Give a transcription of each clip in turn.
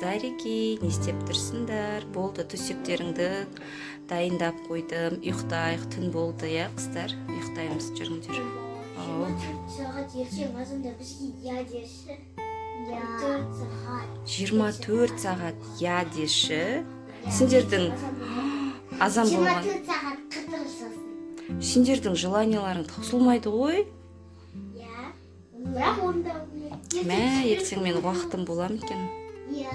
Ареки, не істеп тұрсыңдар? Болды, төсектеріңді дайындап қойдым. Ұйықтайық, түн болды, я қыздар. Ұйықтаймыз, жүріңдер. 24 saat ертең азанда бізге я деші. 24 saat. 24 сағат я деші. Сендердің азан болған. 24 saat қыдырысың. Сендердің желанияларың таусылмайды ғой. Я. Бірақ онда Мә, ертең мен уақытым болам екен. Я.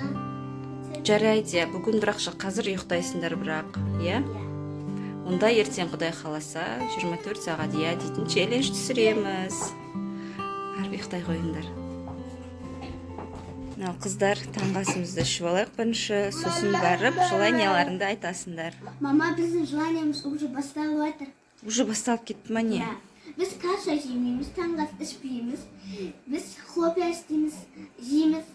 Жарайды, бүгін бірақша қазір ұйықтайсыңдар бірақ, я? Онда ертең Құдай қаласа 24 сағат я дейтін челлендж түсіреміз. Әрбір ұйықтай қойыңдар. Ал қыздар, таңғы асымызды ішіп алайық бірінші, сосын барып желанияларыңды айтасыңдар. Мама, біздің желаниямыз уже басталып жатыр. Уже басталып кетті ма не? Біз каша жемейміз, таңғы ас ішпейміз. Біз хлопья істейміз, жейміз.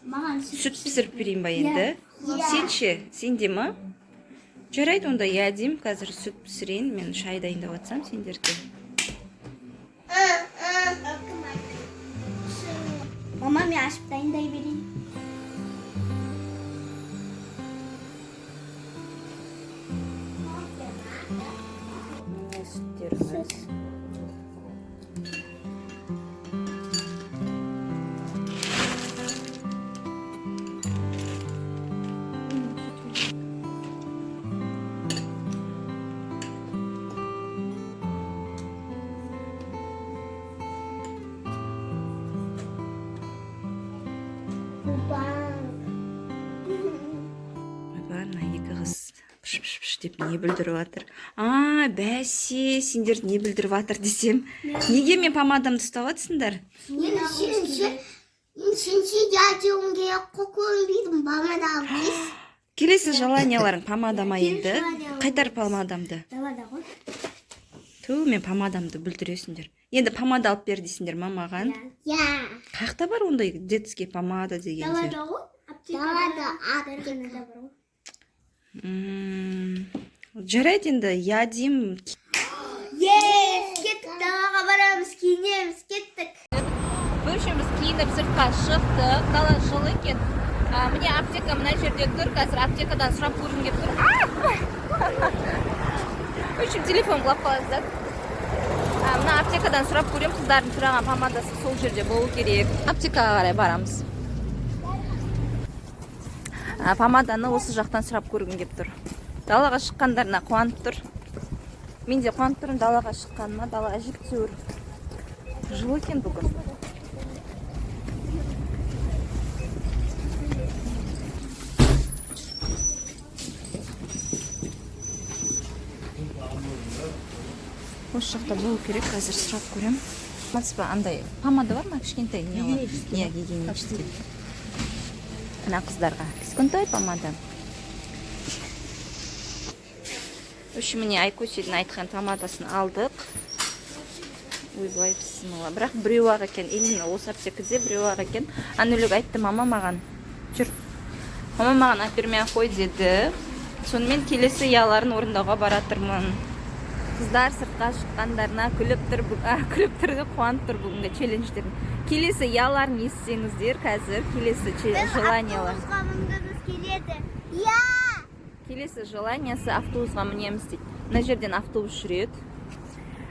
Маған Сүт пісіріп берейін ба енді? Сен ше, сен де ма? Жарайды, онда я деймін, қазір сүт пісірейін, мен шай дайындап жатсам сендерге. Мама, мен ашып дайындай берейін. Сүттеріміз. Ойбана, екі қыз піш деп не білдіріп жатыр? Бәсе, сендер не білдіріп жатыр десем. Неге мен помадамды ұстап жатсыңдар? Сенше дядең керек қойбейдім, помада алып. Келесі желанияларың помадама енді. Қайтар помадамды. Далада ғой. Ту, мен помадамды бүлдіресіңдер. Енді помада алып бер дейсіңдер ма маған? Я. Қақта бар ондай детский помада деген жер? Далада ғой. Далада аптекада бар ғой. Жарайды енді, я деймін. Кеттік, далаға барамыз, киінеміз, кеттік. Бөлшеміз киініп сыртқа шықтық, дала жылы екен. Міне аптека мына жерде тұр, қазір аптекадан сұрап көргім келіп тұр. Өшім телефон құлап қалады. Мына аптекадан сұрап көрем, қыздардың сұраған помадасы сол жерде болу керек. Аптекаға қарай барамыз. Помаданы осы жақтан сұрап көргім келіп тұр. Далаға шыққандарына қуанып тұр. Мен де қуанып тұрмын далаға шыққаныма, дала әжептәуір жылы екен бүгін. Осы жақта болу керек, қазір сұрап көрем. Андай помада бар ма? Кішкентай не бар? Не, гигиенический. Мына қыздарға кішкентай помада. Үші міне Айкөшедің айтқан помадасын алдық. Ойбай, бісмілла. Бірақ біреу ақ екен, именно осы аптекаде біреу ақ екен. Анулік айтты, мама маған. Жүр. Мама маған әпермей қой деді. Сонымен келесі яларын орындауға баратырмын. Қыздар сыртқа шыққандарына күліп тұр, қуанып тұр бүгінгі челлендждерін. Келесі яларын естісеңіздер қазір, келесі желаниялар. Автобусқа мінгіміз келеді. Я! Келесі желаниясы автобусқа мінеміз дейді. Мына жерден автобус жүреді.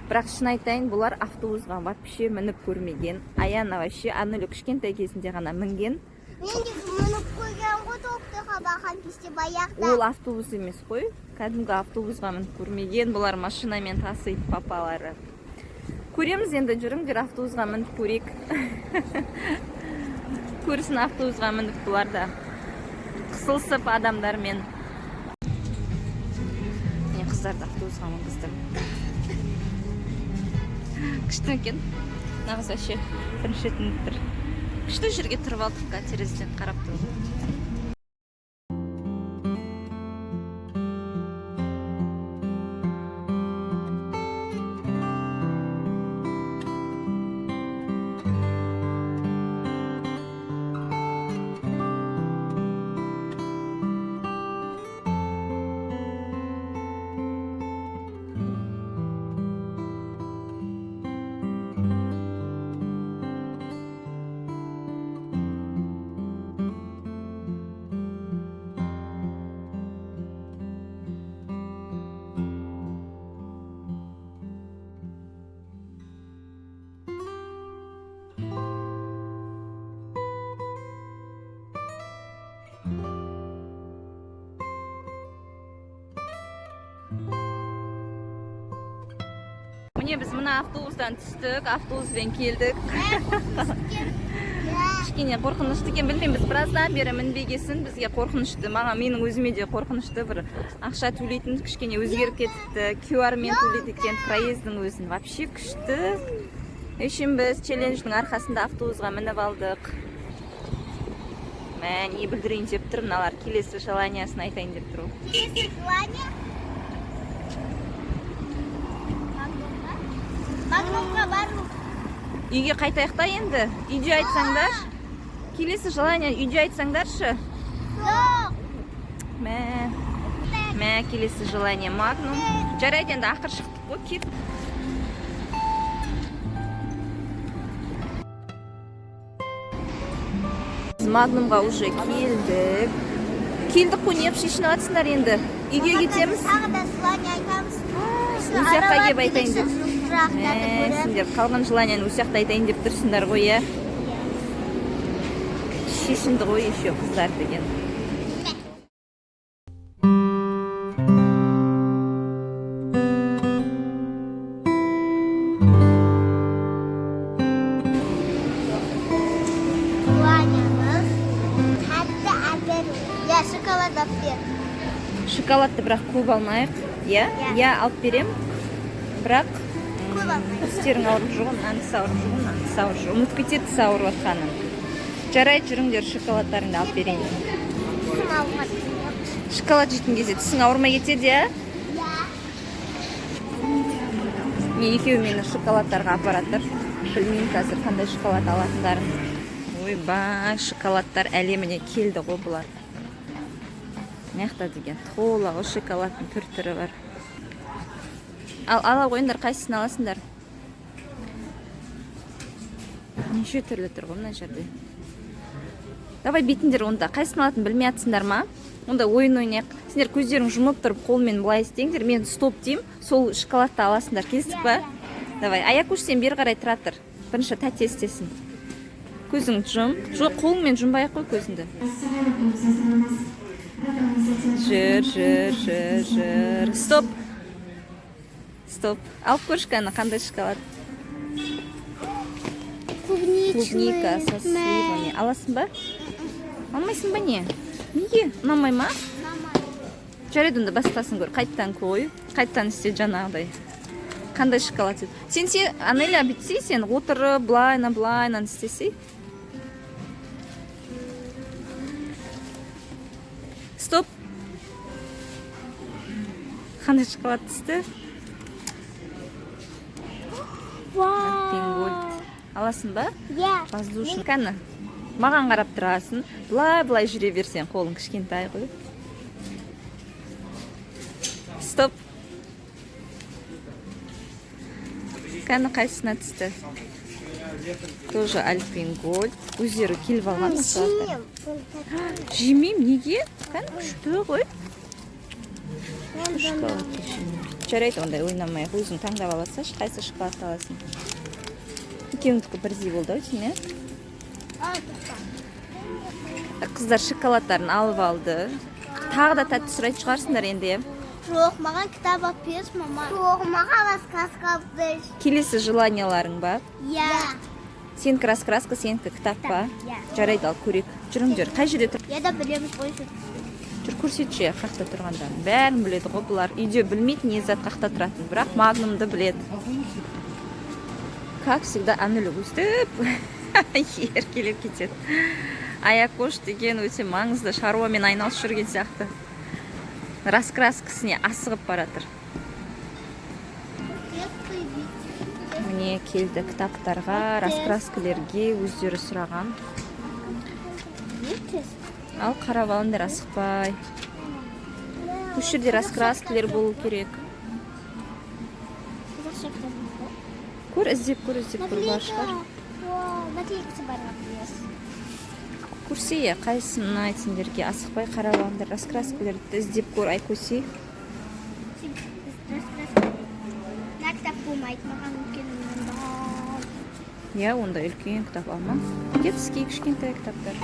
Бірақ шын айтайын, бұлар автобусқа вообще мініп көрмеген. Аяна вообще Анулі кішкентай кезінде ғана мінген. Мен де мініп қойған ғой доктырға баған кезде баяқта. Ол автобус емес қой. Кәдімгі автобусқа мініп көрмеген. Бұлар машинамен тасиды папалары. Көреміз енді, жүріңдер автобусқа мініп көрек. Көрсін автобусқа мініп бұлар да. Қысылсып адамдармен. Мен қыздарды автобусқа мінгіздім. Күшті екен. Нағыз әше бірінші бір. Күшті жерге тұрып алдық, терезеден қарап тұрып. міне біз мына автобустан түстік, автобуспен келдік. Кішкене қорқынышты екен, білмеймін, біз біраздан бері мінбегесін, бізге қорқынышты, менің өзіме де қорқынышты, бір ақша төлейтін кішкене өзгеріп кетіпті, QR-мен төлейді екен проездің өзін, вообще күшті. Үшін біз челлендждің арқасында автобусға мініп алдық. Мә, не білдірейін деп тұр, мыналар келесі желаниясын айтайын деп тұр. Келесі желание? Магнумға бару. Үйге қайтайық та енді, үйде айтсаңдар. Келесі желание үйде айтсаңдаршы. Жоқ. Мә, келесі желание Магнум. Жарайды енді ақыр шықтық қой, кет. Біз Магнумға уже келдік. Келдік қой, не шешініп атсыңдар енді. Үйге кетеміз. Тағы да желание айтамыз. Өз жаққа кеп айтайын деп. Сендер қалған желанияны өз жақта айтайын деп тұрсыңдар ғой, иә? Шешінді ғой еще қыздар деген. Желаниямыз тәтті әперу. Я шоколад әпер. Шоколадты бірақ көп алмайық, иә? Я алып берем, бірақ Көп алмайық. тістерің ауырып жүрген, анысы ауырып жүрген, анысы ауырып жүрген. Ұмытып кетеді тіс ауырып жатқанын. Жарайды, жүріңдер, шоколадтарыңды алып берейін. Тісім ауырған. Шоколад жейтін кезде тісің ауырмай кетеді, иә? Не, екеуі мені шоколадтарға апаратыр. Білмеймін қазір қандай шоколад алатындарын. Ойбай, шоколадтар әлеміне келді ғой бұлар. Маяқта деген толы ғой шоколадтың түр-түрі бар. Ал ала қойыңдар, қайсысын аласыңдар? Неше түрлі тұр ғой мына жерде. Давай бетіңдер онда, қайсысын алатын білмей атсыңдар ма? Онда ойын ойнайық. Сендер көздерің жұмып тұрып, қолмен былай істеңдер, мен стоп деймін, сол шоколадты аласыңдар, келістік па? Давай, Аякуш сен бері қарай тұра тұр. Бірінші тәте істесін. Көзіңді жұм. Жоқ, қолыңмен жұмбай ақ қой көзіңді. Жүр. Стоп. Стоп. Алып көршканы, қандай шоколад? Клубника со сливами. Аласың ба? Алмайсың ба не? Неге? Ұнамай ма? Жарайды, онда басқасын көр. Қайттан қой. Қайттан істе жаңағыдай. Қандай шоколад? Сен Анеля бітсей, сен отырып, былайынан істесей. Стоп. Қандай шоколад түсті? Пингольд. Аласың ба? Воздушный. Кәні, маған қарап тұрасың. Былай жүре берсен, қолың кішкентай ғой. Стоп. Кәні қайсына түсті? Тоже Альпингольд. Өздері келіп алған шоколадтар. Жемейм, неге? Кәні күшті ғой. Жарайды, ондай ойнамай, өзің таңдап аласаш, қайсы шоколад аласың? Екеуіңдікі бірдей болды, өтіне? Қыздар шоколадтарын алып алды. Тағы да тәтті сұрайтын шығарсыңдар енді. Жоқ, маған кітап алып берші, мама. Жоқ, маған раскраска алып берші. Келесі желанияларың ба? Иә. Сенікі раскраска, сенікі кітап па? Жарайды, ал көрек. Жүріңдер, қай жерде тұр? Я да білеміз ғой. Жүр, көрсетші, қақта тұрғандарын. Бәрін біледі ғой бұлар. Үйде білмейді не зат қақта тұратын, бірақ Магнумды біледі. Как всегда, Ануля өстіп, еркелеп кетеді. Аякуш деген өте маңызды шаруамен айналысып жүрген сияқты. Раскраскасіне асығып баратыр. Міне келді кітаптарға, раскраскілерге өздері сұраған. Ал қарап алыңдар, асықпай. Осы жерде раскраскілер болу керек. Көр, іздеп көр, бар шығар. Көрсе, қайсысын айтсыңдерге, асықпай қарап алыңдар, раскраскілерді іздеп көр, Айкөсе. Кітап болмайды, маған үлкен бар. Я, онда үлкен кітап алма. Детский кішкентай кітаптар.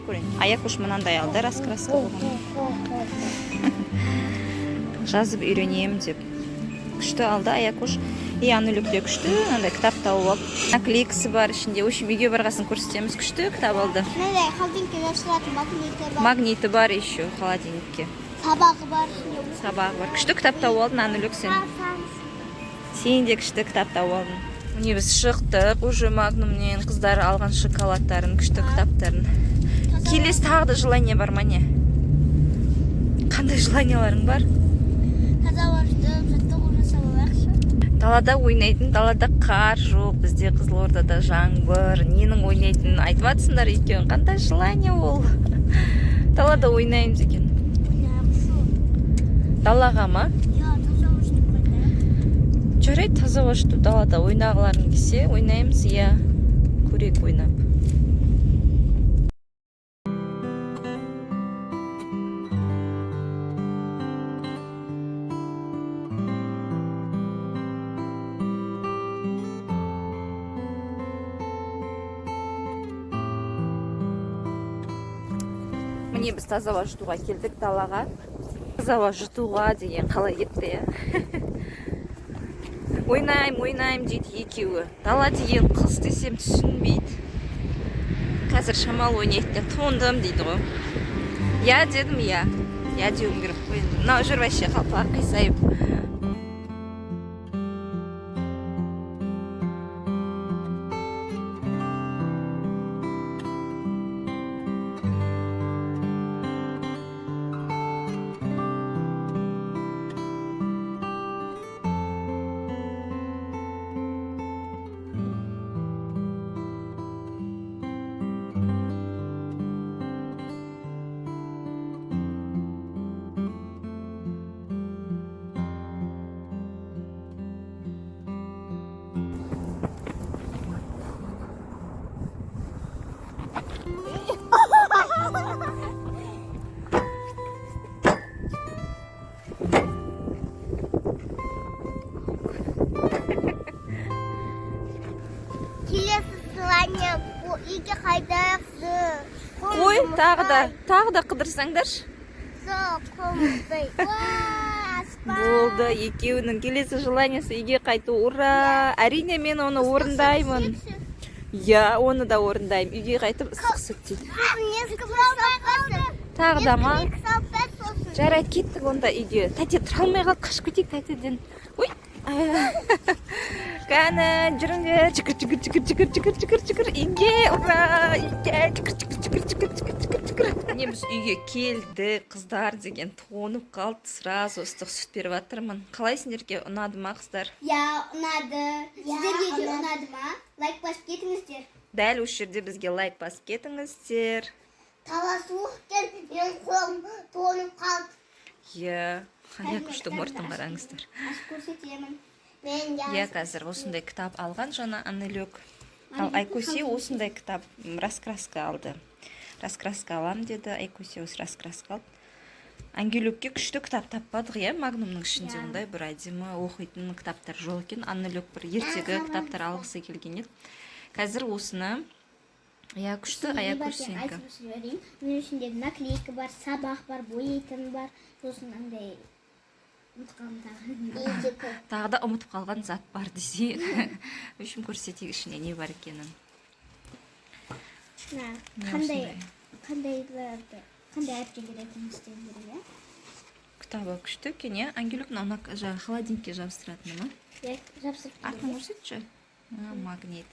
көрейін. Аякуш мынандай алды раскраска болған. Жазып үйренем деп. Күшті алды Аякуш. Анүлікте күшті, андай кітап тауып алып. Наклейкасы бар ішінде. Өшім үйге барғасын көрсетеміз. Күшті кітап алды. Холодильникке жабыстыратын магниті бар. Магниті бар еще холодильникке. Сабағы бар. Сабағы бар. Күшті кітап тауып алдың Анүлік сен. Сен де күшті кітап тауып алдың. Міне біз шықтық. Уже Магнумнен қыздар алған шоколадтарын, күшті кітаптарын. Келесі тағы да желание бар ма не? Қандай желанияларың бар? Таза уақытып, жаттығу жасап алайықшы. Далада ойнайтын, далада қар жоқ, бізде Қызылордада жаңбыр. Ненің ойнайтынын айтып жатсыңдар екен. Қандай желание ол? Далада ойнаймыз екен. Далаға ма? Таза уақытып қойдайық. Жарайды, таза уақытып далада ойнағыларың келсе, ойнаймыз, көрейік ойнап. Міне біз таза ауа жұтуға келдік далаға. Таза ауа жұтуға деген қалай кетті, ойнайым дейді екеуі. Дала деген қыз десем түсінбейді. Қазір шамал ойнайды, тоңдым дейді ғой. Дедім, деуім керек қой. Мынау жүр вообще қалпақ қисайып. Үйге қайдақсың. Қой, тағы да қыдырсаңдаршы. Болды, екеуінің келесі желаниясы үйге қайту. Ура! Әрине мен оны орындаймын. Оны да орындаймын. Үйге қайтып ыстық сүт дейді. Тағы да ма? Жарайды, кеттік онда үйге. Тәте тұра алмай қалды, қашып кетейік тәтеден. Ой! Кәні, жүріңдер, жүгір, үйге, ура, үйге, жүгір. Неміз үйге келді, қыздар деген тоңып қалды, сразу ыстық сүт беріп жатырмын. Қалай сендерге ұнады ма, қыздар? Ұнады. Сіздерге де ұнады ма? Лайк басып кетіңіздер. Дәл осы жерде бізге лайк басып кетіңіздер. Таласуықтен мен қолым тоңып қалды. Аякуштың мұртын қараңыздар. Көрсетемін. Қазір осындай кітап алған жаңа Анүлік. Ал Айкуси осындай кітап раскраска алды. Раскраска алам деді, Айкуси осы раскраска алды. Ангелюкке күшті кітап таппадық, Магнумның ішінде ондай бір әдемі оқитын кітаптар жоқ екен. Анүлік бір ертегі кітаптар алғысы келген еді. Қазір осыны күшті Аякуш сенікі. Мен ішінде наклейка бар, сабақ бар, бояйтын бар, сосын андай тағы да ұмытып қалған зат бар десейік. Үшім көрсетейік ішіне не бар екенін. Қандай әріпте керетін істендері, Кітабы күшті екен, Ангелюк холодильникке жабыстыратыны ма? Жабыстырып артын көрсетші. Магнит.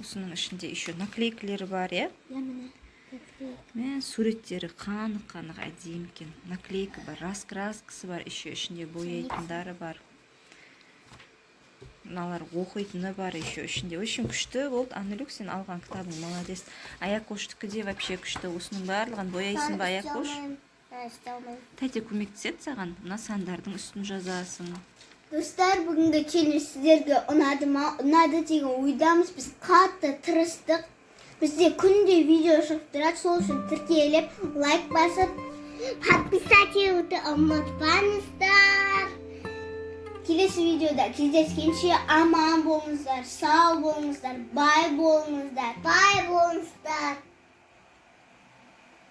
Осының ішінде еще наклейкілері бар, Мен суреттері қанық әдемі екен. Наклейка бар, раскраскасы бар, еще ішінде бояйтындары бар. Мыналар оқитыны бар, еще ішінде. Очень күшті болды. Анүлік, сен алған кітабың, молодец. Аякуштікі де вообще күшті. Осының барлығын бояйсың ба, Аякуш? Тәте көмектеседі саған. Мына сандардың үстін жазасың. Достар, бүгінгі челлендж сіздерге ұнады ма? Ұнады деген ойдамыз. Біз қатты тырыстық. Бізде күнде видео шығып тұрады, сол үшін тіркеліп, лайк басып, подписаться ұмытпаңыздар. Келесі видеода кездескенше аман болыңыздар, сау болыңыздар, бай болыңыздар.